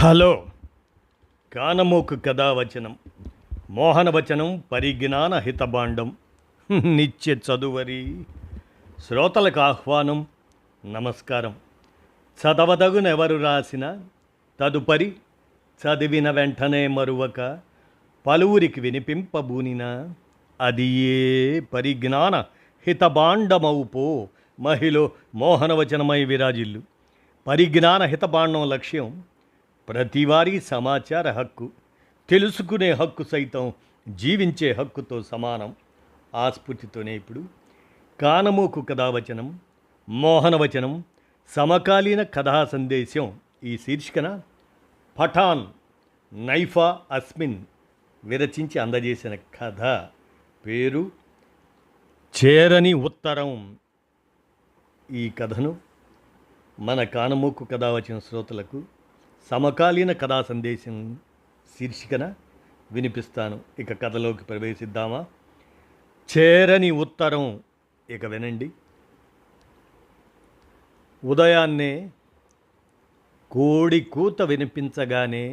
Hello. కానమోకు కథావచనం మోహనవచనం పరిజ్ఞాన హితబాండం నిత్య చదువరి శ్రోతలకు ఆహ్వానం. నమస్కారం. చదవదగునెవరు రాసిన తదుపరి చదివిన వెంటనే మరువక పలువురికి వినిపింపబూనిన అది ఏ పరిజ్ఞాన హితబాండమవుపో మహిళ మోహనవచనమై విరాజిల్లు. పరిజ్ఞాన హితబాండం లక్ష్యం ప్రతివారీ సమాచార హక్కు, తెలుసుకునే హక్కు సైతం జీవించే హక్కుతో సమానం. ఆ స్ఫూర్తితోనే ఇప్పుడు కానమోకు కథావచనం మోహనవచనం సమకాలీన కథా సందేశం ఈ శీర్షికన పఠాన్ నైఫా అస్మిన్ విరచించి అందజేసిన కథ పేరు చేరని ఉత్తరం. ఈ కథను మన కానమోకు కథావచన శ్రోతలకు సమకాలీన కథా సందేశం శీర్షికన వినిపిస్తాను. ఇక కథలోకి ప్రవేశిద్దామా? చేరని ఉత్తరం. ఇక వినండి. ఉదయాన్నే కోడి కూత వినిపించగానే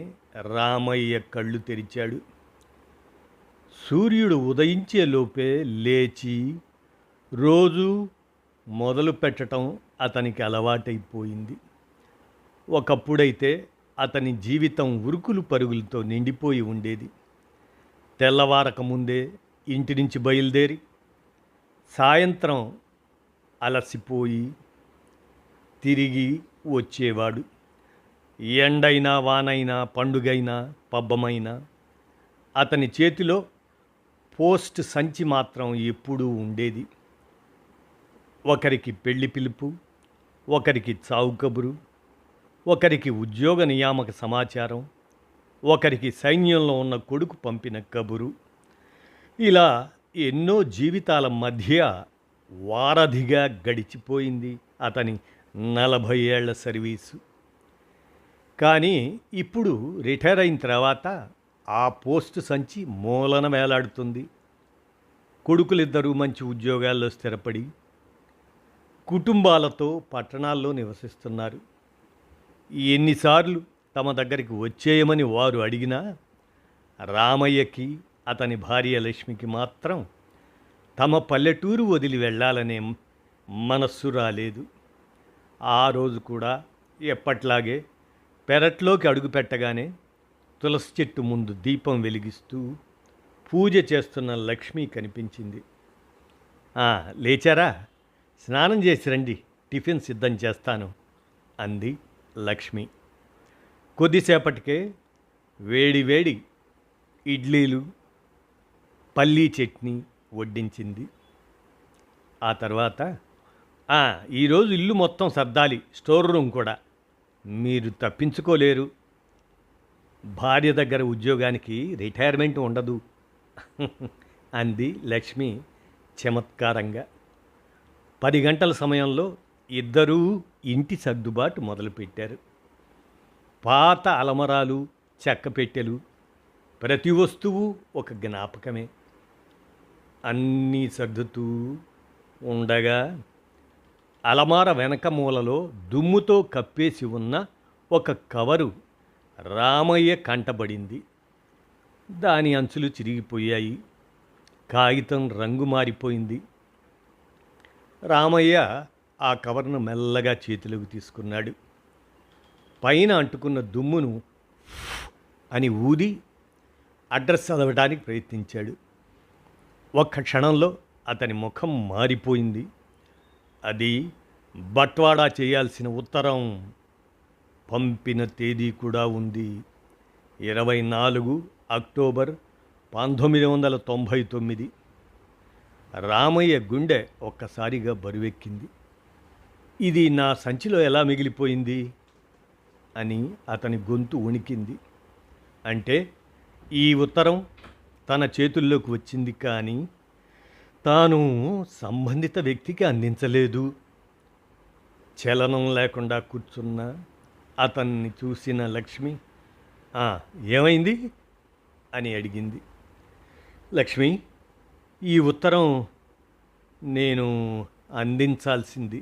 రామయ్య కళ్ళు తెరిచాడు. సూర్యుడు ఉదయించే లోపే లేచి రోజు మొదలు పెట్టడం అతనికి అలవాటైపోయింది. ఒకప్పుడైతే అతని జీవితం ఉరుకులు పరుగులతో నిండిపోయి ఉండేది. తెల్లవారక ముందే ఇంటి నుంచి బయలుదేరి సాయంత్రం అలసిపోయి తిరిగి వచ్చేవాడు. ఎండైనా వానైనా పండుగైనా పబ్బమైనా అతని చేతిలో పోస్ట్ సంచి మాత్రం ఎప్పుడూ ఉండేది. ఒకరికి పెళ్లి పిలుపు, ఒకరికి చావు కబురు, ఒకరికి ఉద్యోగ నియామక సమాచారం, ఒకరికి సైన్యంలో ఉన్న కొడుకు పంపిన కబురు. ఇలా ఎన్నో జీవితాల మధ్య వారధిగా గడిచిపోయింది అతని 40 ఏళ్ల సర్వీసు. కానీ ఇప్పుడు రిటైర్ అయిన తర్వాత ఆ పోస్టు సంచి మూలన వేలాడుతుంది. కొడుకులిద్దరూ మంచి ఉద్యోగాల్లో స్థిరపడి కుటుంబాలతో పట్టణాల్లో నివసిస్తున్నారు. ఎన్నిసార్లు తమ దగ్గరికి వచ్చేయమని వారు అడిగినా రామయ్యకి అతని భార్య లక్ష్మికి మాత్రం తమ పల్లెటూరు వదిలి వెళ్ళాలనే మనస్సు రాలేదు. ఆ రోజు కూడా ఎప్పట్లాగే పెరట్లోకి అడుగుపెట్టగానే తులసి చెట్టు ముందు దీపం వెలిగిస్తూ పూజ చేస్తున్న లక్ష్మి కనిపించింది. లేచారా? స్నానం చేసి రండి, టిఫిన్ సిద్ధం చేస్తాను అంది లక్ష్మి. కొద్దిసేపటికే వేడి వేడి ఇడ్లీలు, పల్లీ చట్నీ వడ్డించింది. ఆ తర్వాత ఈరోజు ఇల్లు మొత్తం సర్దాలి, స్టోర్ రూమ్ కూడా. మీరు తప్పించుకోలేరు. భార్య దగ్గర ఉద్యోగానికి రిటైర్మెంట్ ఉండదు అంది లక్ష్మి చమత్కారంగా. 10 గంటల సమయంలో ఇద్దరూ ఇంటి సర్దుబాటు మొదలుపెట్టారు. పాత అలమరాలు, చెక్క పెట్టెలు, ప్రతి వస్తువు ఒక జ్ఞాపకమే. అన్నీ సర్దుతూ ఉండగా అలమార వెనక మూలలో దుమ్ముతో కప్పేసి ఉన్న ఒక కవరు రామయ్య కంటబడింది. దాని అంచులు చిరిగిపోయాయి. కాగితం రంగు మారిపోయింది. రామయ్య ఆ కవర్ను మెల్లగా చేతిలోకి తీసుకున్నాడు. పైన అంటుకున్న దుమ్మును అని ఊది అడ్రస్ చదవడానికి ప్రయత్నించాడు. ఒక్క క్షణంలో అతని ముఖం మారిపోయింది. అది బట్వాడా చేయాల్సిన ఉత్తరం. పంపిన తేదీ కూడా ఉంది. 24 అక్టోబర్ 1999. రామయ్య గుండె ఒక్కసారిగా బరువెక్కింది. ఇది నా సంచిలో ఎలా మిగిలిపోయింది అని అతని గొంతు వణికింది. అంటే ఈ ఉత్తరం తన చేతుల్లోకి వచ్చింది, కానీ తాను సంబంధిత వ్యక్తికి అందించలేదు. చలనం లేకుండా కూర్చున్న అతన్ని చూసిన లక్ష్మి ఏమైంది అని అడిగింది. లక్ష్మి, ఈ ఉత్తరం నేను అందించాల్సింది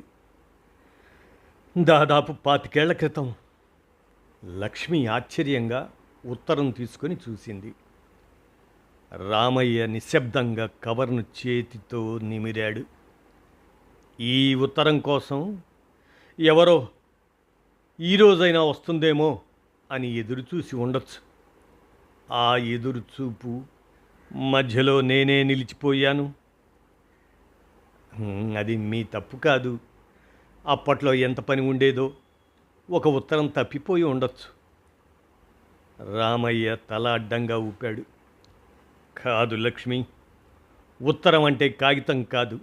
దాదాపు 25 ఏళ్ల క్రితం. లక్ష్మి ఆశ్చర్యంగా ఉత్తరం తీసుకొని చూసింది. రామయ్య నిశ్శబ్దంగా కవర్ను చేతితో నిమిరాడు. ఈ ఉత్తరం కోసం ఎవరో ఈరోజైనా వస్తుందేమో అని ఎదురుచూసి ఉండొచ్చు. ఆ ఎదురుచూపు మధ్యలో నేనే నిలిచిపోయాను. అది మీ తప్పు కాదు. అప్పట్లో ఎంత పని ఉండేదో. ఒక ఉత్తరం తప్పిపోయి ఉండొచ్చు. రామయ్య తల అడ్డంగా ఊపాడు. కాదు లక్ష్మి, ఉత్తరం అంటే కాగితం కాదు.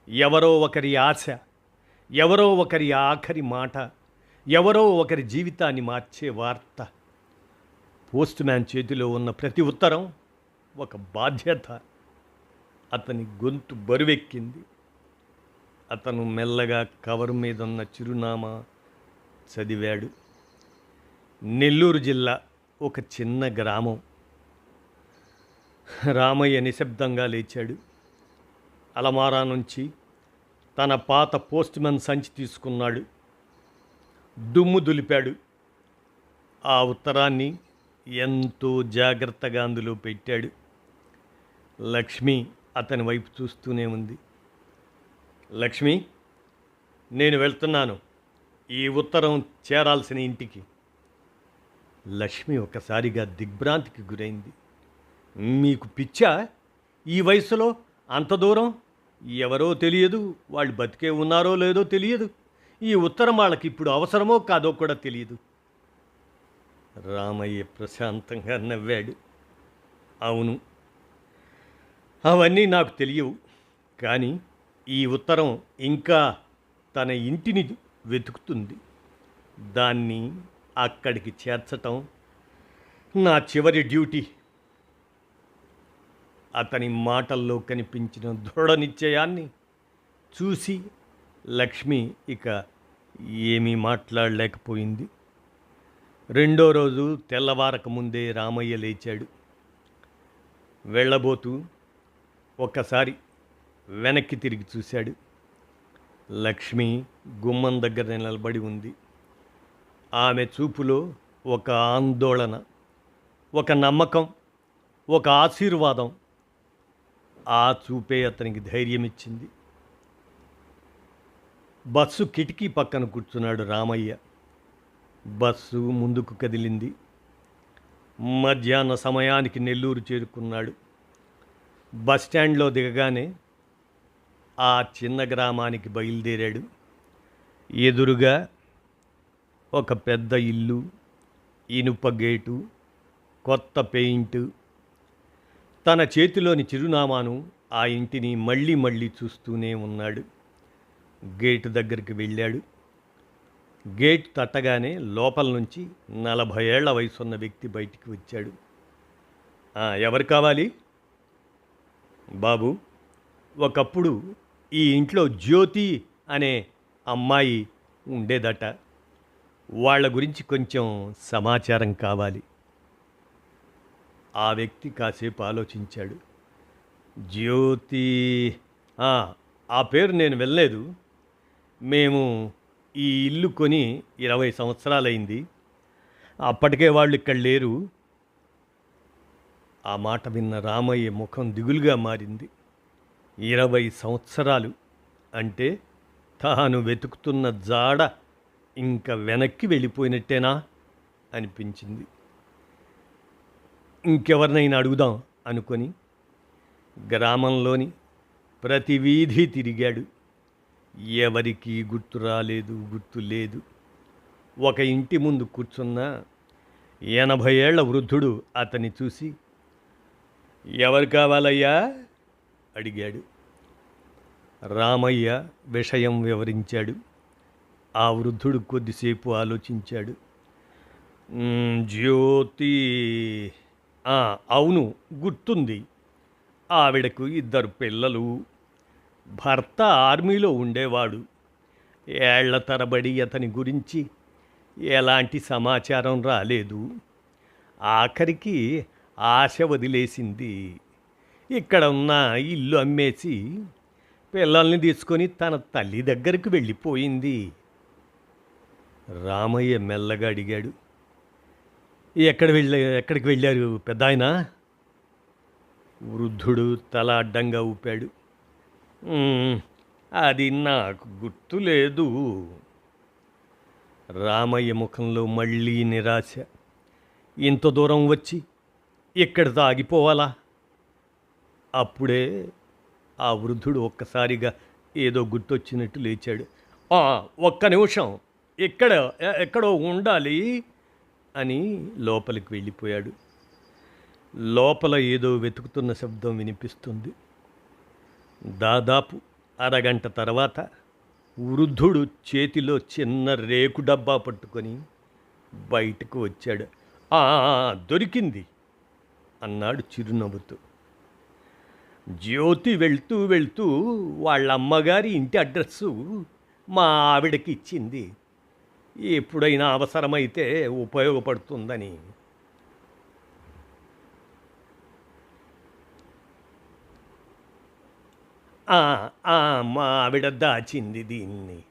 ఎవరో ఒకరి ఆశ, ఎవరో ఒకరి ఆఖరి మాట, ఎవరో ఒకరి జీవితాన్ని మార్చే వార్త. పోస్ట్ మ్యాన్ చేతిలో ఉన్న ప్రతి ఉత్తరం ఒక బాధ్యత. అతని గొంతు బరువెక్కింది. అతను మెల్లగా కవరు మీదున్న చిరునామా చదివాడు. నెల్లూరు జిల్లా ఒక చిన్న గ్రామం. రామయ్య నిశ్శబ్దంగా లేచాడు. అలమారా నుంచి తన పాత పోస్ట్మెన్ సంచి తీసుకున్నాడు. దుమ్ము దులిపాడు. ఆ ఉత్తరాన్ని ఎంతో జాగ్రత్తగా అందులో పెట్టాడు. లక్ష్మి అతని వైపు చూస్తూనే ఉంది. లక్ష్మి, నేను వెళ్తున్నాను. ఈ ఉత్తరం చేరాల్సిన ఇంటికి. లక్ష్మి ఒకసారిగా దిగ్భ్రాంతికి గురైంది. మీకు పిచ్చా? ఈ వయసులో అంత దూరం? ఎవరో తెలియదు, వాళ్ళు బతికే ఉన్నారో లేదో తెలియదు. ఈ ఉత్తరం వాళ్ళకి ఇప్పుడు అవసరమో కాదో కూడా తెలియదు. రామయ్య ప్రశాంతంగా నవ్వాడు. అవును, అవన్నీ నాకు తెలియవు. కానీ ఈ ఉత్తరం ఇంకా తన ఇంటిని వెతుకుతుంది. దాన్ని అక్కడికి చేర్చటం నా చివరి డ్యూటీ. అతని మాటల్లో కనిపించిన దృఢ నిశ్చయాన్ని చూసి లక్ష్మి ఇక ఏమీ మాట్లాడలేకపోయింది. రెండో రోజు తెల్లవారక ముందే రామయ్య లేచాడు. వెళ్ళబోతూ ఒక్కసారి వెనక్కి తిరిగి చూశాడు. లక్ష్మి గుమ్మం దగ్గర నిలబడి ఉంది. ఆమె చూపులో ఒక ఆందోళన, ఒక నమ్మకం, ఒక ఆశీర్వాదం. ఆ చూపే అతనికి ధైర్యం ఇచ్చింది. బస్సు కిటికీ పక్కన కూర్చున్నాడు రామయ్య. బస్సు ముందుకు కదిలింది. మధ్యాహ్న సమయానికి నెల్లూరు చేరుకున్నాడు. బస్టాండ్లో దిగగానే ఆ చిన్న గ్రామానికి బయలుదేరాడు. ఎదురుగా ఒక పెద్ద ఇల్లు, ఇనుప గేటు, కొత్త పెయింటు. తన చేతిలోని చిరునామాను, ఆ ఇంటిని మళ్ళీ మళ్ళీ చూస్తూనే ఉన్నాడు. గేటు దగ్గరికి వెళ్ళాడు. గేట్ తట్టగానే లోపల నుంచి 40 ఏళ్ల వయసున్న వ్యక్తి బయటికి వచ్చాడు. ఎవరు కావాలి? బాబు, ఒకప్పుడు ఈ ఇంట్లో జ్యోతి అనే అమ్మాయి ఉండేదట. వాళ్ళ గురించి కొంచెం సమాచారం కావాలి. ఆ వ్యక్తి కాసేపు ఆలోచించాడు. జ్యోతి, ఆ పేరు నేను వెళ్ళలేదు. మేము ఈ ఇల్లు కొని 20 సంవత్సరాలైంది. అప్పటికే వాళ్ళు ఇక్కడ లేరు. ఆ మాట విన్న రామయ్య ముఖం దిగులుగా మారింది. 20 సంవత్సరాలు అంటే తాను వెతుకుతున్న జాడ ఇంకా వెనక్కి వెళ్ళిపోయినట్టేనా అనిపించింది. ఇంకెవరినైనా అడుగుదాం అనుకొని గ్రామంలోని ప్రతి వీధి తిరిగాడు. ఎవరికీ గుర్తు రాలేదు, గుర్తు లేదు. ఒక ఇంటి ముందు కూర్చున్న 80 ఏళ్ల వృద్ధుడు అతన్ని చూసి, ఎవరు కావాలయ్యా అడిగాడు. రామయ్య విషయం వివరించాడు. ఆ వృద్ధుడు కొద్దిసేపు ఆలోచించాడు. జ్యోతి, అవును, గుర్తుంది. ఆవిడకు 2 పిల్లలు. భర్త ఆర్మీలో ఉండేవాడు. ఏళ్ల తరబడి అతని గురించి ఎలాంటి సమాచారం రాలేదు. ఆఖరికి ఆశ వదిలేసింది. ఇక్కడ ఉన్న ఇల్లు అమ్మేసి పిల్లల్ని తీసుకొని తన తల్లి దగ్గరికి వెళ్ళిపోయింది. రామయ్య మెల్లగా అడిగాడు. ఎక్కడికి వెళ్ళారు పెద్దాయన? వృద్ధుడు తల అడ్డంగా ఊపాడు. "ఉమ్, అది నాకు గుర్తులేదు." రామయ్య ముఖంలో మళ్ళీ నిరాశ. ఇంత దూరం వచ్చి ఇక్కడితో ఆగిపోవాలా? అప్పుడే ఆ వృద్ధుడు ఒక్కసారిగా ఏదో గుర్తొచ్చినట్టు లేచాడు. "ఆ, ఒక్క నిమిషం, ఎక్కడో ఉండాలి" అని లోపలికి వెళ్ళిపోయాడు. లోపల ఏదో వెతుకుతున్న శబ్దం వినిపిస్తుంది. దాదాపు అరగంట తర్వాత వృద్ధుడు చేతిలో చిన్న రేకు డబ్బా పట్టుకొని బయటకు వచ్చాడు. "ఆ, దొరికింది" అన్నాడు చిరునవ్వుతూ. జ్యోతి వెళ్తూ వెళ్తూ వాళ్ళ అమ్మగారి ఇంటి అడ్రస్సు మా ఆవిడకి ఇచ్చింది. ఎప్పుడైనా అవసరమైతే ఉపయోగపడుతుందని. "ఆ, ఆ, మా ఆవిడ దాచింది దీన్ని"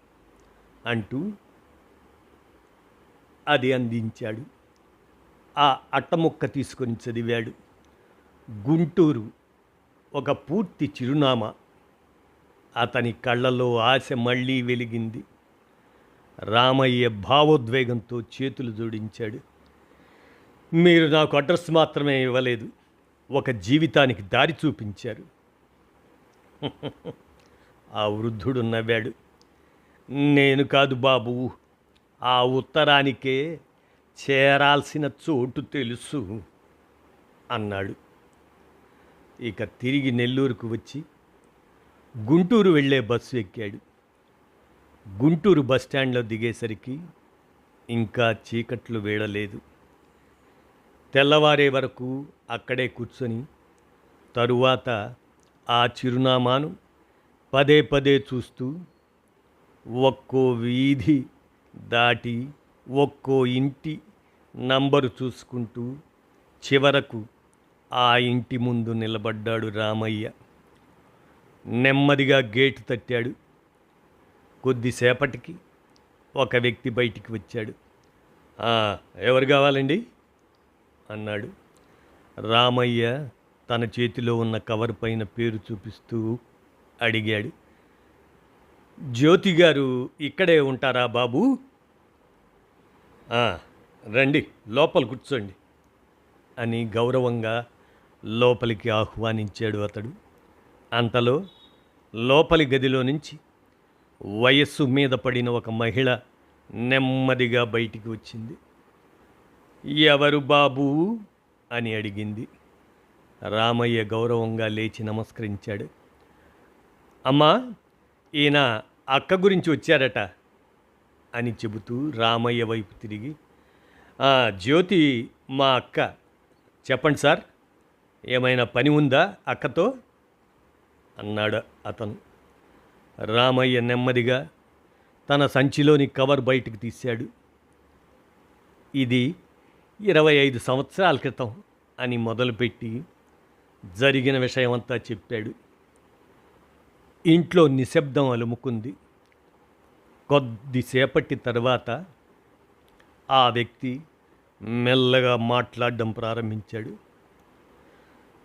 అంటూ అది అందించాడు. ఆ అట్టముక్క తీసుకొని చదివాడు. గుంటూరు, ఒక పూర్తి చిరునామా. అతని కళ్ళలో ఆశ మళ్ళీ వెలిగింది. రామయ్య భావోద్వేగంతో చేతులు జోడించాడు. "మీరు నాకు అడ్రస్ మాత్రమే ఇవ్వలేదు, ఒక జీవితానికి దారి చూపించారు." ఆ వృద్ధుడు నవ్వాడు. "నేను కాదు బాబు, ఆ ఉత్తరానికే చేరాల్సిన చోటు తెలుసు" అన్నాడు. ఇక తిరిగి నెల్లూరుకు వచ్చి గుంటూరు వెళ్ళే బస్సు ఎక్కాడు. గుంటూరు బస్టాండ్లో దిగేసరికి ఇంకా చీకట్లు వీడలేదు. తెల్లవారే వరకు అక్కడే కూర్చొని తరువాత ఆ చిరునామాను పదే పదే చూస్తూ ఒక్కో వీధి దాటి ఒక్కో ఇంటి నంబరు చూసుకుంటూ చివరకు ఆ ఇంటి ముందు నిలబడ్డాడు రామయ్య. నెమ్మదిగా గేటు తట్టాడు. కొద్దిసేపటికి ఒక వ్యక్తి బయటికి వచ్చాడు. "ఆ, ఎవరు కావాలండి?" అన్నాడు. రామయ్య తన చేతిలో ఉన్న కవర్ పైన పేరు చూపిస్తూ అడిగాడు. "జ్యోతి గారు ఇక్కడే ఉంటారా బాబు?" "ఆ, రండి, లోపల కూర్చోండి" అని గౌరవంగా లోపలికి ఆహ్వానించాడు అతడు. అంతలో లోపలి గదిలో నుంచి వయస్సు మీద పడిన ఒక మహిళ నెమ్మదిగా బయటికి వచ్చింది. "ఎవరు బాబూ?" అని అడిగింది. రామయ్య గౌరవంగా లేచి నమస్కరించాడు. "అమ్మా, ఈయన అక్క గురించి వచ్చారట" అని చెబుతూ రామయ్య వైపు తిరిగి, జ్యోతి మా అక్క. చెప్పండి సార్, ఏమైనా పని ఉందా అక్కతో?" అన్నాడు అతను. రామయ్య నెమ్మదిగా తన సంచిలోని కవర్ బయటికి తీశాడు. "ఇది 25 సంవత్సరాల క్రితం" అని మొదలుపెట్టి జరిగిన విషయమంతా చెప్పాడు. ఇంట్లో నిశ్శబ్దం అలుముకుంది. కొద్దిసేపటి తర్వాత ఆ వ్యక్తి మెల్లగా మాట్లాడడం ప్రారంభించాడు.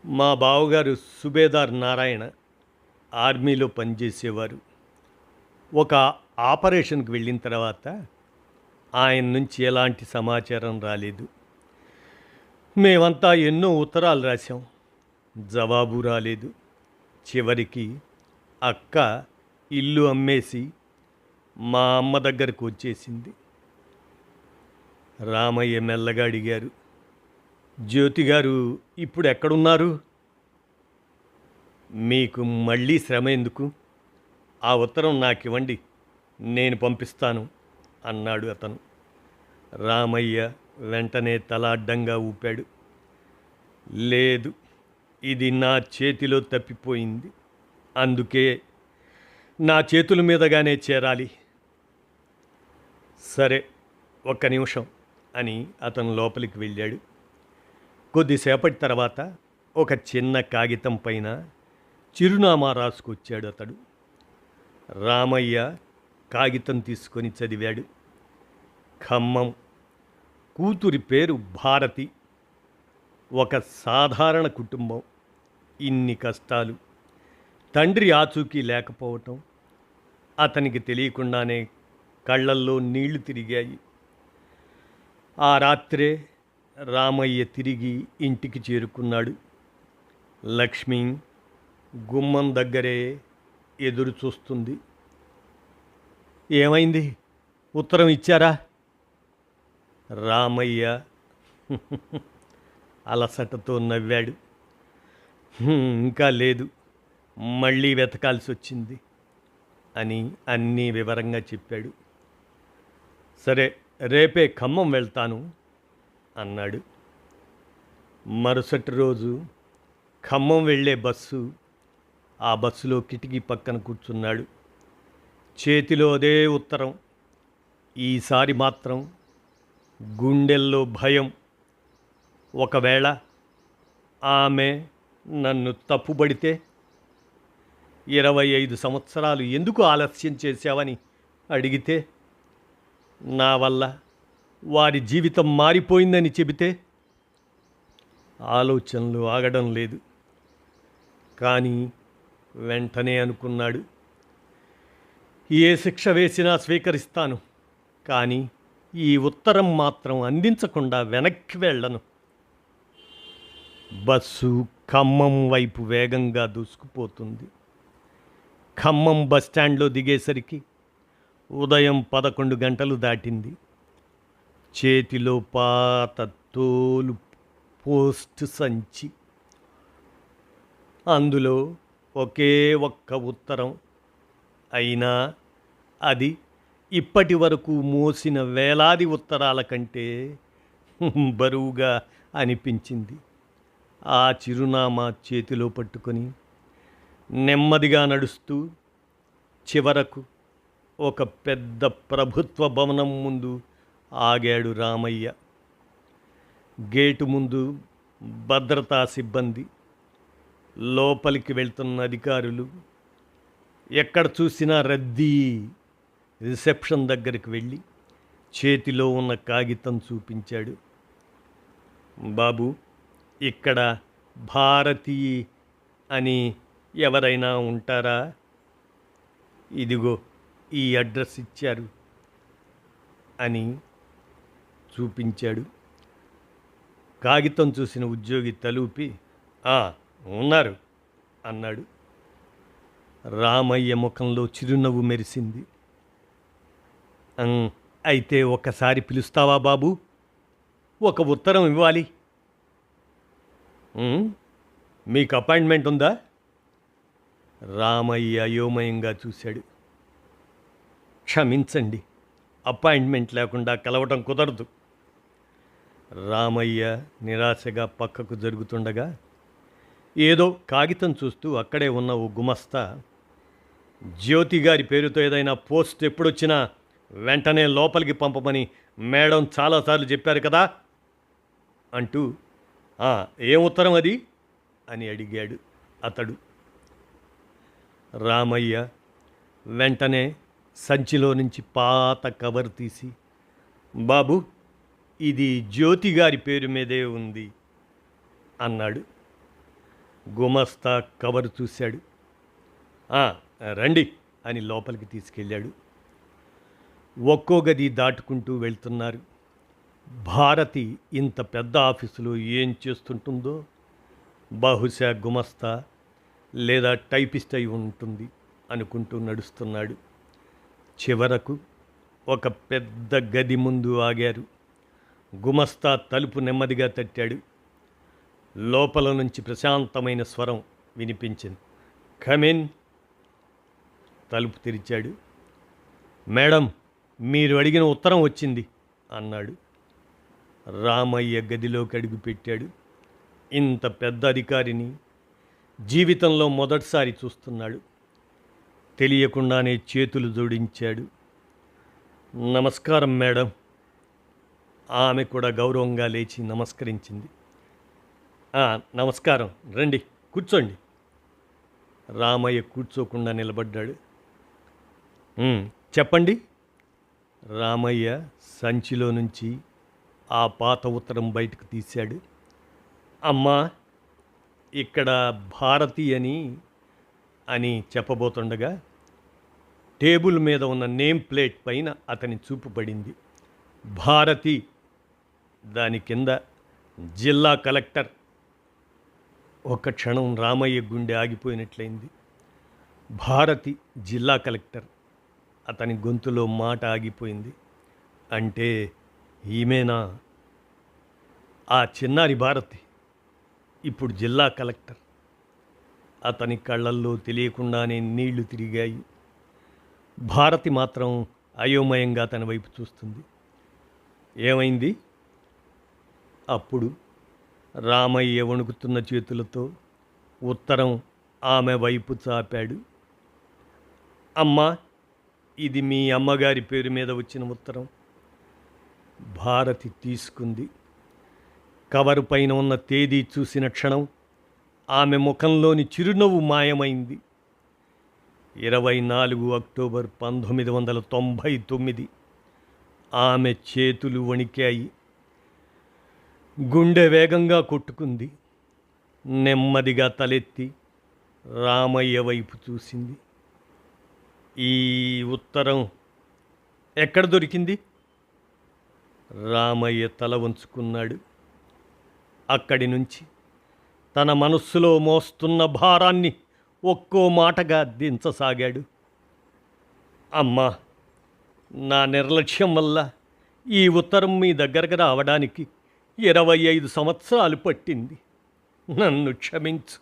"మా బావగారు సుబేదార్ నారాయణ, ఆర్మీలో పనిచేసేవారు. ఒక ఆపరేషన్కి వెళ్ళిన తర్వాత ఆయన నుంచి ఎలాంటి సమాచారం రాలేదు. మేమంతా ఎన్నో ఉత్తరాలు రాశాం, జవాబు రాలేదు. చివరికి అక్క ఇల్లు అమ్మేసి మా అమ్మ దగ్గరకు వచ్చేసింది." రామయ్య మెల్లగా అడిగారు. "జ్యోతి గారు ఇప్పుడు ఎక్కడున్నారు?" "మీకు మళ్ళీ శ్రమ ఎందుకు? ఆ ఉత్తరం నాకు ఇవ్వండి, నేను పంపిస్తాను" అన్నాడు అతను. రామయ్య వెంటనే తల అడ్డంగా ఊపాడు. "లేదు, ఇది నా చేతిలో తప్పిపోయింది, అందుకే నా చేతుల మీదగానే చేరాలి." "సరే, ఒక్క నిమిషం" అని అతను లోపలికి వెళ్ళాడు. కొద్దిసేపటి తర్వాత ఒక చిన్న కాగితం పైన చిరునామా రాసుకొచ్చాడు అతడు. రామయ్య కాగితం తీసుకొని చదివాడు. ఖమ్మం, కూతురి పేరు భారతి. ఒక సాధారణ కుటుంబం. ఇన్ని కష్టాలు. తండ్రి ఆచూకీ లేకపోవటం, అతనికి తెలియకుండానే కళ్ళల్లో నీళ్లు తిరిగాయి. ఆ రాత్రే రామయ్య తిరిగి ఇంటికి చేరుకున్నాడు. లక్ష్మి గుమ్మం దగ్గరే ఎదురు చూస్తుంది. ఏమైంది? ఉత్తరం ఇచ్చారా? రామయ్య అలసటతో నవ్వాడు. ఇంకా లేదు, మళ్ళీ వెతకాల్సి వచ్చింది అని అన్నీ వివరంగా చెప్పాడు. సరే, రేపే ఖమ్మం వెళ్తాను అన్నాడు. మరుసటి రోజు ఖమ్మం వెళ్ళే బస్సు. ఆ బస్సులో కిటికీ పక్కన కూర్చున్నాడు. చేతిలో అదే ఉత్తరం. ఈసారి మాత్రం గుండెల్లో భయం. ఒకవేళ ఆమె నన్ను తప్పుబడితే, 25 సంవత్సరాలు ఎందుకు ఆలస్యం చేశావని అడిగితే, నా వల్ల వారి జీవితం మారిపోయిందని చెబితే, ఆలోచనలు ఆగడం లేదు. కానీ వెంటనే అనుకున్నాడు, ఏ శిక్ష వేసినా స్వీకరిస్తాను, కానీ ఈ ఉత్తరం మాత్రం అందించకుండా వెనక్కి వెళ్ళను. బస్సు ఖమ్మం వైపు వేగంగా దూసుకుపోతుంది. ఖమ్మం బస్టాండ్లో దిగేసరికి ఉదయం 11 గంటలు దాటింది. చేతిలో పాత తోలు పోస్ట్ సంచి. అందులో ఒకే ఒక్క ఉత్తరం. అయినా అది ఇప్పటి వరకు మోసిన వేలాది ఉత్తరాల కంటే బరువుగా అనిపించింది. ఆ చిరునామా చేతిలో పట్టుకొని నెమ్మదిగా నడుస్తూ చివరకు ఒక పెద్ద ప్రభుత్వ భవనం ముందు ఆగాడు రామయ్య. గేటు ముందు భద్రతా సిబ్బంది, లోపలికి వెళ్తున్న అధికారులు. ఎక్కడ చూసినా రద్దీ. రిసెప్షన్ దగ్గరికి వెళ్ళి చేతిలో ఉన్న కాగితం చూపించాడు. బాబు, ఇక్కడ భారతి అని ఎవరైనా ఉంటారా? ఇదిగో ఈ అడ్రస్ ఇచ్చారు అని చూపించాడు. కాగితం చూసిన ఉద్యోగి తలూపి, ఉన్నారు అన్నాడు. రామయ్య ముఖంలో చిరునవ్వు మెరిసింది. అయితే ఒక్కసారి పిలుస్తావా బాబు? ఒక ఉత్తరం ఇవ్వాలి. మీకు అపాయింట్మెంట్ ఉందా? రామయ్య అయోమయంగా చూశాడు. క్షమించండి, అపాయింట్మెంట్ లేకుండా కలవటం కుదరదు. రామయ్య నిరాశగా పక్కకు జరుగుతుండగా ఏదో కాగితం చూస్తూ అక్కడే ఉన్న ఓ గుమస్తా, జ్యోతి గారి పేరుతో ఏదైనా పోస్ట్ ఎప్పుడొచ్చినా వెంటనే లోపలికి పంపమని మేడం చాలాసార్లు చెప్పారు కదా అంటూ, ఏం ఉత్తరం అది అని అడిగాడు అతడు. రామయ్య వెంటనే సంచిలో నుంచి పాత కవర్ తీసి, బాబు, ఇది జ్యోతి గారి పేరు మీదే ఉంది అన్నాడు. గుమస్తా కవర్ చూశాడు. రండి అని లోపలికి తీసుకెళ్ళాడు. ఒక్కో గది దాటుకుంటూ వెళ్తున్నారు. భారతి ఇంత పెద్ద ఆఫీసులో ఏం చేస్తుంటుందో, బహుశా గుమస్తా లేదా టైపిస్ట్ అయి ఉంటుంది అనుకుంటూ నడుస్తున్నాడు. చివరకు ఒక పెద్ద గది ముందు ఆగారు. గుమస్తా తలుపు నెమ్మదిగా తట్టాడు. లోపల నుంచి ప్రశాంతమైన స్వరం వినిపించింది. కమిన్. తలుపు తెరిచాడు. మేడం, మీరు అడిగిన ఉత్తరం వచ్చింది అన్నాడు. రామయ్య గదిలోకి అడుగుపెట్టాడు. ఇంత పెద్ద అధికారిని జీవితంలో మొదటిసారి చూస్తున్నాడు. తెలియకుండానే చేతులు జోడించాడు. నమస్కారం మేడం. ఆమె కూడా గౌరవంగా లేచి నమస్కరించింది. నమస్కారం, రండి కూర్చోండి. రామయ్య కూర్చోకుండా నిలబడ్డాడు. చెప్పండి. రామయ్య సంచిలో నుంచి ఆ పాత ఉత్తరం బయటకు తీశాడు. అమ్మా, ఇక్కడ భారతి అని చెప్పబోతుండగా టేబుల్ మీద ఉన్న నేమ్ ప్లేట్ పైన అతని చూపు పడింది. భారతి, దాని కింద జిల్లా కలెక్టర్. ఒక క్షణం రామయ్య గుండె ఆగిపోయినట్లయింది. భారతి జిల్లా కలెక్టర్. అతని గొంతులో మాట ఆగిపోయింది. అంటే ఈమెనా ఆ చిన్నారి భారతి ఇప్పుడు జిల్లా కలెక్టర్? అతని కళ్ళల్లో తెలియకుండానే నీళ్లు తిరిగాయి. భారతి మాత్రం అయోమయంగా తన వైపు చూస్తుంది. ఏమైంది? అప్పుడు రామయ్య వణుకుతున్న చేతులతో ఉత్తరం ఆమె వైపు చాపాడు. అమ్మా, ఇది మీ అమ్మగారి పేరు మీద వచ్చిన ఉత్తరం. భారతి తీసుకుంది. కవరు పైన ఉన్న తేదీ చూసిన క్షణం ఆమె ముఖంలోని చిరునవ్వు మాయమైంది. 24 అక్టోబర్ 1999. ఆమె చేతులు వణికాయి. గుండె వేగంగా కొట్టుకుంది. నెమ్మదిగా తలెత్తి రామయ్య వైపు చూసింది. ఈ ఉత్తరం ఎక్కడ దొరికింది? రామయ్య తల వంచుకున్నాడు. అక్కడి నుంచి తన మనస్సులో మోస్తున్న భారాన్ని ఒక్కో మాటగా దించసాగాడు. అమ్మా, నా నిర్లక్ష్యం వల్ల ఈ ఉత్తరం మీ దగ్గరకు రావడానికి 25 సంవత్సరాలు పట్టింది. నన్ను క్షమించు.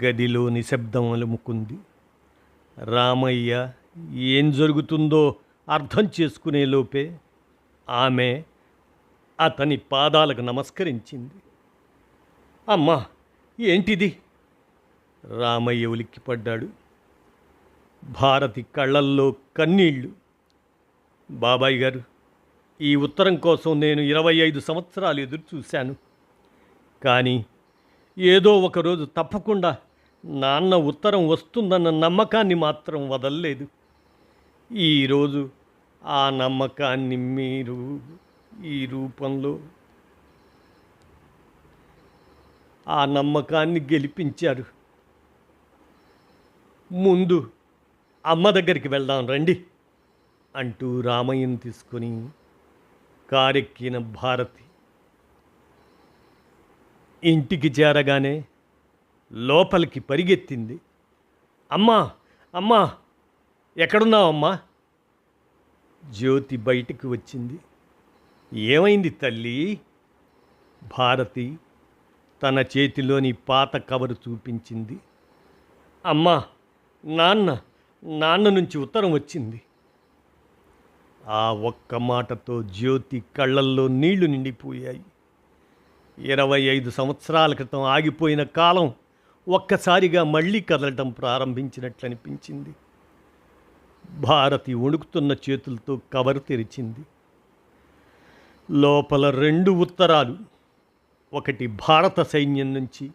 గదిలో నిశ్శబ్దం అలుముకుంది. రామయ్య ఏం జరుగుతుందో అర్థం చేసుకునే లోపే ఆమె అతని పాదాలకు నమస్కరించింది. అమ్మా, ఏంటిది? రామయ్య ఉలిక్కిపడ్డాడు. భారతి కళ్ళల్లో కన్నీళ్ళు. బాబాయ్ గారు, ఈ ఉత్తరం కోసం నేను 25 సంవత్సరాలు ఎదురు చూశాను. కానీ ఏదో ఒకరోజు తప్పకుండా నాన్న ఉత్తరం వస్తుందన్న నమ్మకాన్ని మాత్రం వదల్లేదు. ఈరోజు ఆ నమ్మకాన్ని మీరు ఈ రూపంలో ఆ నమ్మకాన్ని గెలిపించారు. ముందు అమ్మ దగ్గరికి వెళ్దాం రండి అంటూ రామయ్యను తీసుకొని కారెక్కిన భారతి ఇంటికి చేరగానే లోపలికి పరిగెత్తింది. అమ్మా, అమ్మా, ఎక్కడున్నావమ్మా? జ్యోతి బయటికి వచ్చింది. ఏమైంది తల్లి? భారతి తన చేతిలోని పాత కవరు చూపించింది. అమ్మా, నాన్న నుంచి ఉత్తరం వచ్చింది. ఆ ఒక్క మాటతో జ్యోతి కళ్ళల్లో నీళ్లు నిండిపోయాయి. 25 సంవత్సరాల క్రితం ఆగిపోయిన కాలం ఒక్కసారిగా మళ్ళీ కదలటం ప్రారంభించినట్లనిపించింది. భారతి వణుకుతున్న చేతులతో కవరు తెరిచింది. లోపల 2 ఉత్తరాలు. ఒకటి భారత సైన్యం నుంచి,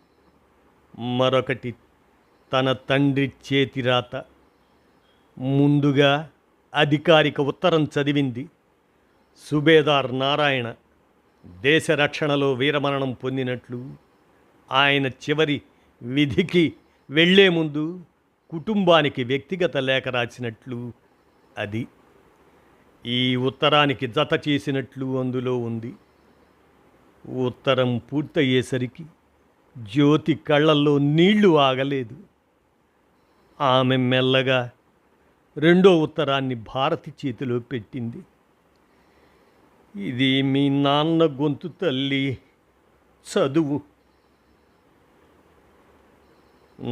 మరొకటి తన తండ్రి చేతిరాత. ముందుగా అధికారిక ఉత్తరం చదివింది. సుబేదార్ నారాయణ దేశ రక్షణలో వీరమరణం పొందినట్లు, ఆయన చివరి విధికి వెళ్లే ముందు కుటుంబానికి వ్యక్తిగత లేఖ రాసినట్లు అది. ఈ ఉత్తరానికి జత చేసినట్లు అందులో ఉంది. ఉత్తరం పూర్తయ్యేసరికి జ్యోతి కళ్ళల్లో నీళ్లు ఆగలేదు. ఆమె మెల్లగా 2వ ఉత్తరాన్ని భారతి చేతిలో పెట్టింది. ఇది మీ నాన్న గొంతు తల్లి, చదువు.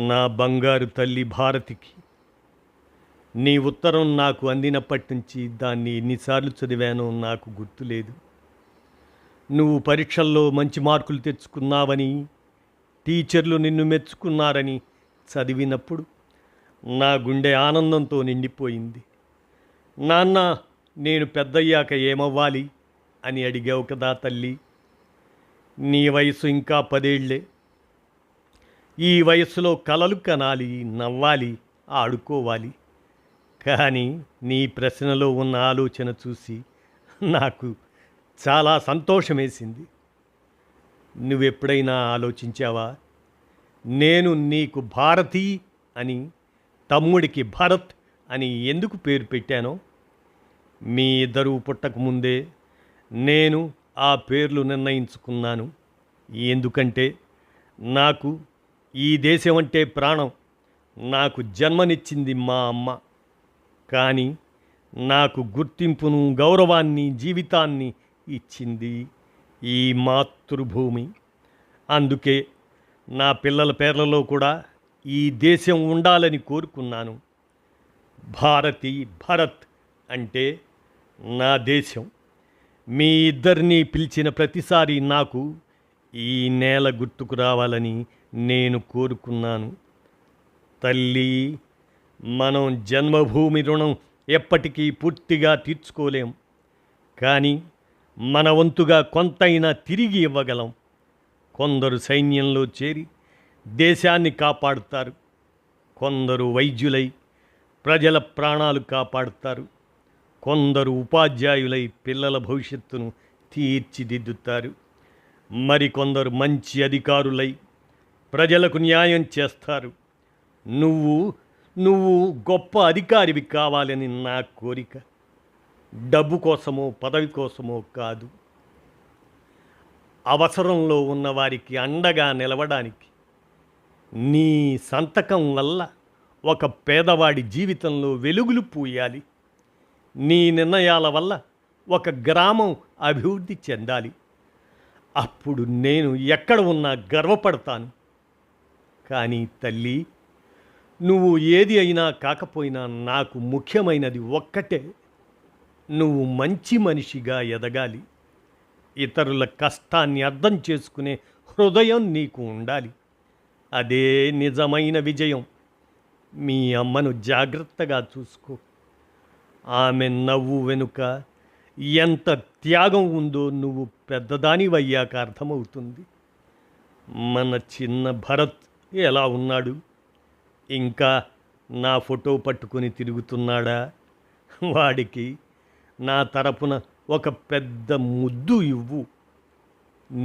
నా బంగారు తల్లి భారతికి, నీ ఉత్తరం నాకు అందినప్పటి నుంచి దాన్ని ఎన్నిసార్లు చదివానో నాకు గుర్తులేదు. నువ్వు పరీక్షల్లో మంచి మార్కులు తెచ్చుకున్నావని, టీచర్లు నిన్ను మెచ్చుకున్నారని చదివినప్పుడు నా గుండె ఆనందంతో నిండిపోయింది. నాన్న, నేను పెద్దయ్యాక ఏమవ్వాలి అని అడిగావు కదా తల్లి. నీ వయసు ఇంకా 10 ఏళ్లే. ఈ వయస్సులో కలలు కనాలి, నవ్వాలి, ఆడుకోవాలి. కానీ నీ ప్రశ్నలో ఉన్న ఆలోచన చూసి నాకు చాలా సంతోషమేసింది. నువ్వెప్పుడైనా ఆలోచించావా, నేను నీకు భారతి అని, తమ్ముడికి భరత్ అని ఎందుకు పేరు పెట్టానో? మీ ఇద్దరూ పుట్టకముందే నేను ఆ పేర్లు నిర్ణయించుకున్నాను. ఎందుకంటే నాకు ఈ దేశం అంటే ప్రాణం. నాకు జన్మనిచ్చింది మా అమ్మ. కానీ నాకు గుర్తింపును, గౌరవాన్ని, జీవితాన్ని ఇచ్చింది ఈ మాతృభూమి. అందుకే నా పిల్లల పేర్లలో కూడా ఈ దేశం ఉండాలని కోరుకున్నాను. భారతి, భరత్ అంటే నా దేశం. మీ ఇద్దరినీ పిలిచిన ప్రతిసారి నాకు ఈ నేల గుర్తుకు రావాలని నేను కోరుకున్నాను. తల్లి, మనం జన్మభూమి రుణం ఎప్పటికీ పూర్తిగా తీర్చుకోలేం. కానీ మన వంతుగా కొంతైనా తిరిగి ఇవ్వగలం. కొందరు సైన్యంలో చేరి దేశాన్ని కాపాడుతారు. కొందరు వైద్యులై ప్రజల ప్రాణాలు కాపాడుతారు. కొందరు ఉపాధ్యాయులై పిల్లల భవిష్యత్తును తీర్చిదిద్దుతారు. మరికొందరు మంచి అధికారులై ప్రజలకు న్యాయం చేస్తారు. నువ్వు గొప్ప అధికారివి కావాలని నా కోరిక. డబ్బు కోసమో పదవి కోసమో కాదు. అవసరంలో ఉన్నవారికి అండగా నిలవడానికి. నీ సంతకం వల్ల ఒక పేదవాడి జీవితంలో వెలుగులు పూయాలి. నీ నిర్ణయాల వల్ల ఒక గ్రామం అభివృద్ధి చెందాలి. అప్పుడు నేను ఎక్కడ ఉన్నా గర్వపడతాను. కానీ తల్లి, నువ్వు ఏది అయినా కాకపోయినా నాకు ముఖ్యమైనది ఒక్కటే. నువ్వు మంచి మనిషిగా ఎదగాలి. ఇతరుల కష్టాన్ని అర్థం చేసుకునే హృదయం నీకు ఉండాలి. అదే నిజమైన విజయం. మీ అమ్మను జాగ్రత్తగా చూసుకో. ఆమె నవ్వు వెనుక ఎంత త్యాగం ఉందో నువ్వు పెద్దదానివయ్యాక అర్థమవుతుంది. మన చిన్న భరత్ ఎలా ఉన్నాడు? ఇంకా నా ఫోటో పట్టుకొని తిరుగుతున్నాడా? వాడికి నా తరపున ఒక పెద్ద ముద్దు ఇవ్వు.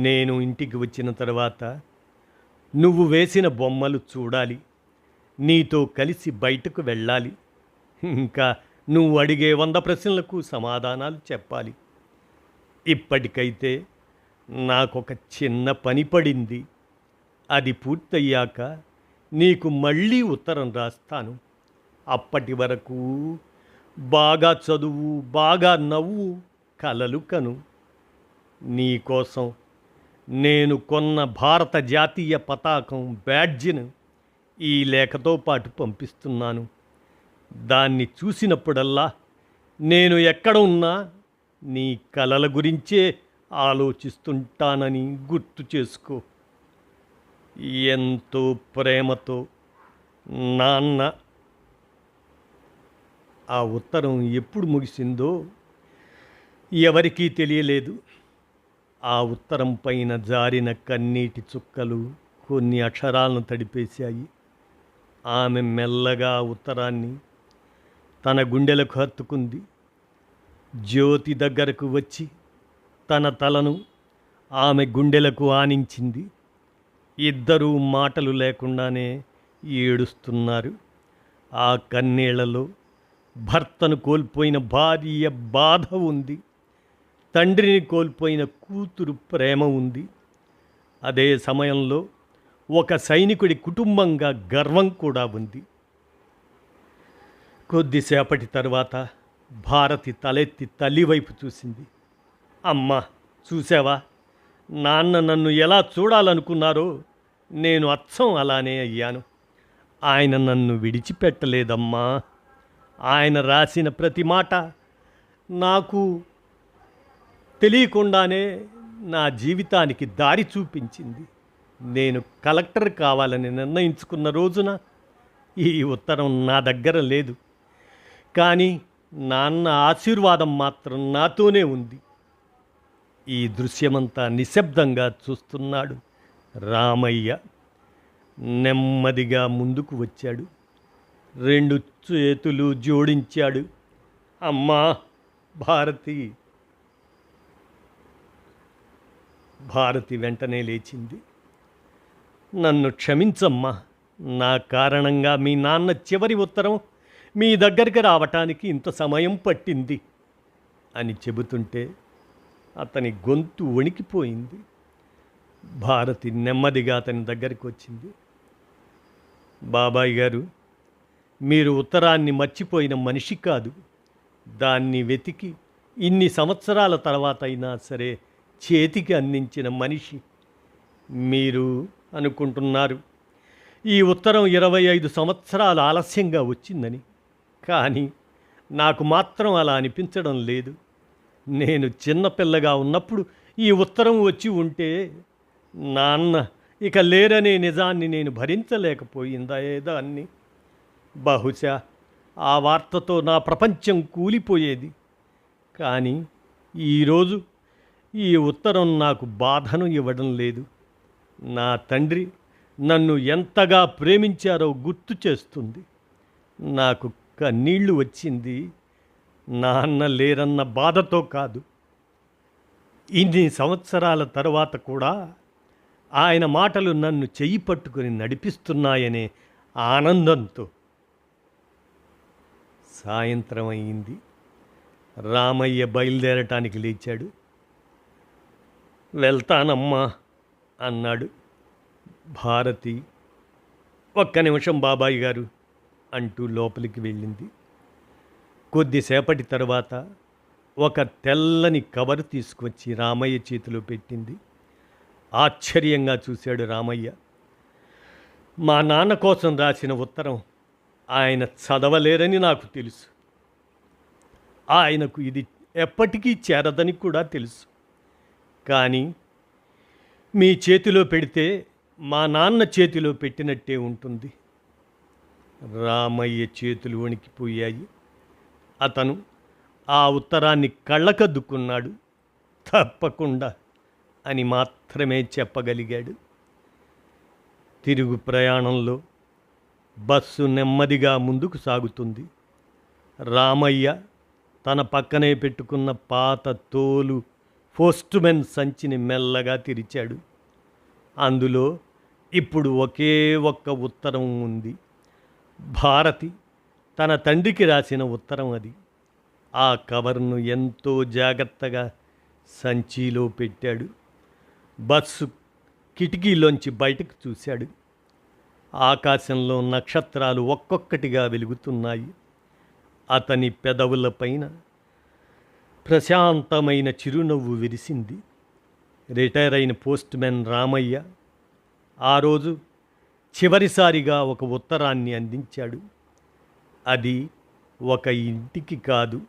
నేను ఇంటికి వచ్చిన తర్వాత నువ్వు వేసిన బొమ్మలు చూడాలి. నీతో కలిసి బయటకు వెళ్ళాలి. ఇంకా నువ్వు అడిగే 100 ప్రశ్నలకు సమాధానాలు చెప్పాలి. ఇప్పటికైతే నాకొక చిన్న పని పడింది. అది పూర్తయ్యాక నీకు మళ్ళీ ఉత్తరం రాస్తాను. అప్పటి వరకు బాగా చదువు, బాగా నవ్వు, కలలు కను. నీకోసం నేను కొన్న భారత జాతీయ పతాకం బ్యాడ్జిను ఈ లేఖతో పాటు పంపిస్తున్నాను. దాన్ని చూసినప్పుడల్లా నేను ఎక్కడ ఉన్నా నీ కలల గురించే ఆలోచిస్తుంటానని గుర్తు చేసుకో. ఎంతో ప్రేమతో, నాన్న. ఆ ఉత్తరం ఎప్పుడు ముగిసిందో ఎవరికీ తెలియలేదు. ఆ ఉత్తరం పైన జారిన కన్నీటి చుక్కలు కొన్ని అక్షరాలను తడిపేశాయి. ఆమె మెల్లగా ఉత్తరాన్ని తన గుండెలకు హత్తుకుంది. జ్యోతి దగ్గరకు వచ్చి తన తలను ఆమె గుండెలకు ఆనించింది. ఇద్దరూ మాటలు లేకుండానే ఏడుస్తున్నారు. ఆ కన్నీళ్లలో భర్తను కోల్పోయిన భార్య బాధ ఉంది. తండ్రిని కోల్పోయిన కూతురు ప్రేమ ఉంది. అదే సమయంలో ఒక సైనికుడి కుటుంబంగా గర్వం కూడా ఉంది. కొద్దిసేపటి తర్వాత భారతి తలెత్తి తల్లి వైపు చూసింది. అమ్మా, చూసావా, నాన్న నన్ను ఎలా చూడాలనుకున్నారో నేను అచ్చం అలానే అయ్యాను. ఆయన నన్ను విడిచిపెట్టలేదమ్మా. ఆయన రాసిన ప్రతి మాట నాకు తెలియకుండానే నా జీవితానికి దారి చూపించింది. నేను కలెక్టర్ కావాలని నిర్ణయించుకున్న రోజున ఈ ఉత్తరం నా దగ్గర లేదు. కానీ నాన్న ఆశీర్వాదం మాత్రం నాతోనే ఉంది. ఈ దృశ్యమంతా నిశ్శబ్దంగా చూస్తున్నాడు రామయ్య. నెమ్మదిగా ముందుకు వచ్చాడు. 2 చేతులు జోడించాడు. అమ్మా భారతి, భారతి వెంటనే లేచింది. నన్ను క్షమించమ్మా, నా కారణంగా మీ నాన్న చివరి ఉత్తరం మీ దగ్గరికి రావటానికి ఇంత సమయం పట్టింది అని చెబుతుంటే అతని గొంతు వణికిపోయింది. భారతి నెమ్మదిగా అతని దగ్గరికి వచ్చింది. బాబాయ్ గారు, మీరు ఉత్తరాన్ని మర్చిపోయిన మనిషి కాదు. దాన్ని వెతికి ఇన్ని సంవత్సరాల తర్వాత అయినా సరే చేతికి అందించిన మనిషి మీరు అనుకుంటున్నారు ఈ ఉత్తరం 25 సంవత్సరాలు ఆలస్యంగా వచ్చిందని. కానీ నాకు మాత్రం అలా అనిపించడం లేదు. నేను చిన్నపిల్లగా ఉన్నప్పుడు ఈ ఉత్తరం వచ్చి ఉంటే నాన్న ఇక లేరనే నిజాన్ని నేను భరించలేకపోయిందా ఏదాన్ని. బహుశా ఆ వార్తతో నా ప్రపంచం కూలిపోయేది. కానీ ఈరోజు ఈ ఉత్తరం నాకు బాధను ఇవ్వడం లేదు. నా తండ్రి నన్ను ఎంతగా ప్రేమించారో గుర్తు చేస్తుంది. నాకు కన్నీళ్లు వచ్చింది నాన్న లేరన్న బాధతో కాదు, ఇన్ని సంవత్సరాల తర్వాత కూడా ఆయన మాటలు నన్ను చెయ్యి పట్టుకుని నడిపిస్తున్నాయనే ఆనందంతో. సాయంత్రం అయింది. రామయ్య బయలుదేరటానికి లేచాడు. వెళ్తానమ్మా అన్నాడు. భారతి ఒక్క నిమిషం బాబాయ్ గారు అంటూ లోపలికి వెళ్ళింది. కొద్దిసేపటి తర్వాత ఒక తెల్లని కవరు తీసుకొచ్చి రామయ్య చేతిలో పెట్టింది. ఆశ్చర్యంగా చూశాడు రామయ్య. మా నాన్న కోసం రాసిన ఉత్తరం ఆయన చదవలేరని నాకు తెలుసు. ఆయనకు ఇది ఎప్పటికీ చేరదని కూడా తెలుసు. కానీ మీ చేతిలో పెడితే మా నాన్న చేతిలో పెట్టినట్టే ఉంటుంది. రామయ్య చేతులు వణికిపోయాయి. అతను ఆ ఉత్తరాన్ని కళ్ళకద్దుకున్నాడు. తప్పకుండా అని మాత్రమే చెప్పగలిగాడు. తిరుగు ప్రయాణంలో బస్సు నెమ్మదిగా ముందుకు సాగుతుంది. రామయ్య తన పక్కనే పెట్టుకున్న పాత తోలు పోస్ట్మెన్ సంచిని మెల్లగా తెరిచాడు. అందులో ఇప్పుడు ఒకే ఒక్క ఉత్తరం ఉంది. భారతి తన తండ్రికి రాసిన ఉత్తరం అది. ఆ కవర్ను ఎంతో జాగ్రత్తగా సంచిలో పెట్టాడు. బస్సు కిటికీలోంచి బయటకు చూశాడు. ఆకాశంలో నక్షత్రాలు ఒక్కొక్కటిగా వెలుగుతున్నాయి. అతని పెదవులపైన ప్రశాంతమైన చిరునవ్వు విరిసింది. రిటైర్ అయిన పోస్ట్మెన్ రామయ్య ఆ రోజు చివరిసారిగా ఒక ఉత్తరాన్ని అందించాడు. అది ఒక ఇంటికి కాదు,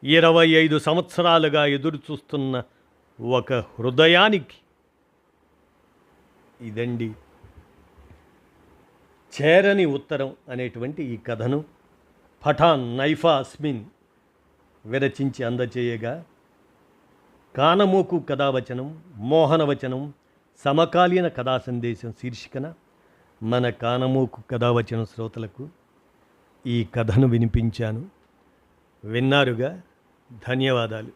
25 సంవత్సరాలుగా ఎదురు చూస్తున్న ఒక హృదయానికి. ఇదండి చేరని ఉత్తరం అనేటువంటి ఈ కథను పఠాన్ నైఫా అస్మిన్ విరచించి అందచేయగా, కానమోకు కథావచనం, మోహనవచనం, సమకాలీన కథా సందేశం శీర్షికన మన కానమోకు కథావచనం శ్రోతలకు ఈ కథను వినిపించాను. విన్నారుగా, ధన్యవాదాలు.